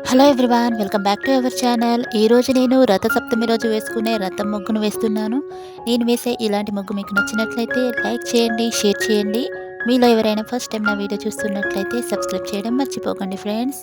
Hello everyone, welcome back to our channel. ఈరోజు నేను రథసప్తమి రోజు వేసుకునే రథం ముగ్గును వేస్తున్నాను. నేను వేసే ఇలాంటి ముగ్గు మీకు నచ్చినట్లయితే లైక్ చేయండి, షేర్ చేయండి. మీలో ఎవరైనా ఫస్ట్ టైం నా వీడియో చూస్తున్నట్లయితే సబ్స్క్రైబ్ చేయడం మర్చిపోకండి ఫ్రెండ్స్.